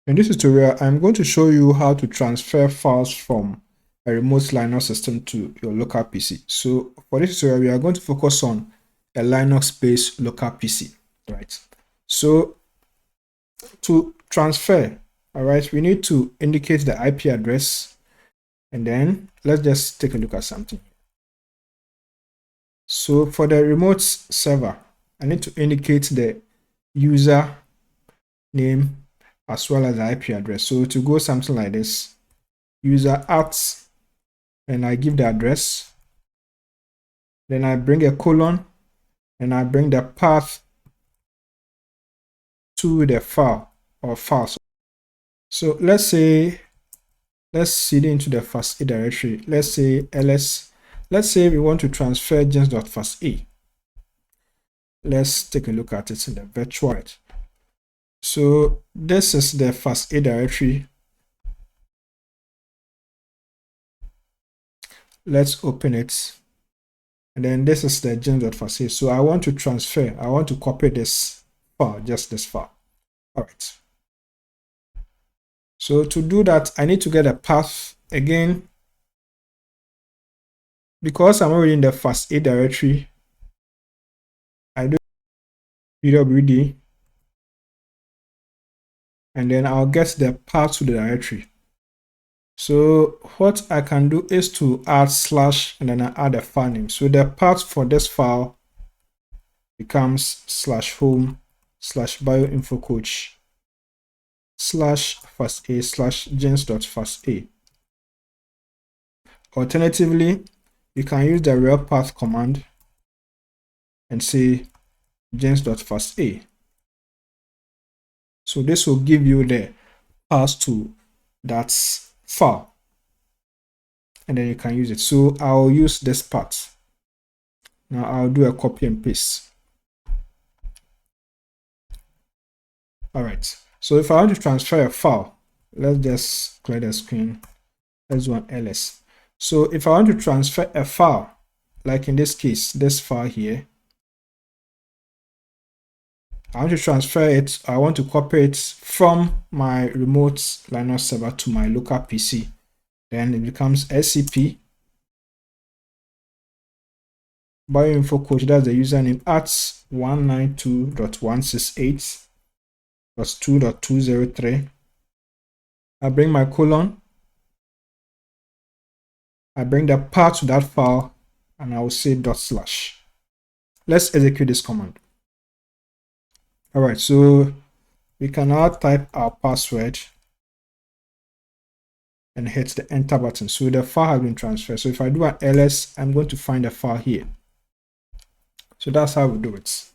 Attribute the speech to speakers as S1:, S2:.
S1: In this tutorial, I'm going to show you how to transfer files from a remote Linux system to your local PC. So for this tutorial, we are going to focus on a Linux-based local PC, right? So to transfer, all right, we need to indicate the IP address, and then let's just take a look at something. So for the remote server, I need to indicate the user name as well as the IP address. So to go something like this, user @ and I give the address, then I bring a colon, and I bring the path to the file or files. So let's cd into the fast.a directory. Let's say ls. Let's say we want to transfer gens.fast.a. Let's take a look at it in the virtual. So this is the fast.a directory. Let's open it. And then this is the gens.fast.a. So I want to transfer, I want to copy this file, just this file. All right. So to do that, I need to get a path again. Because I'm already in the fast.a directory, I do pwd, and then I'll get the path to the directory. So what I can do is to add / and then I add a file name. So the path for this file becomes /home /bioinformaticscoach /fasta /gens.fasta. Alternatively, you can use the rel path command and say gens.fasta. So this will give you the path to that file, and then you can use it. So I'll use this path. Now I'll do a copy and paste. All right. So if I want to transfer a file, let's just clear the screen. Let's do an ls. So if I want to transfer a file, like in this case, this file here, I want to transfer it. I want to copy it from my remote Linux server to my local PC. Then it becomes SCP bioinformaticscoach, that's the username, @ 192.168.2.203. I bring my colon, I bring the path to that file, and I will say /. Let's execute this command. All right, so we can now type our password and hit the enter button. So the file has been transferred. So if I do an ls, I'm going to find the file here. So that's how we do it.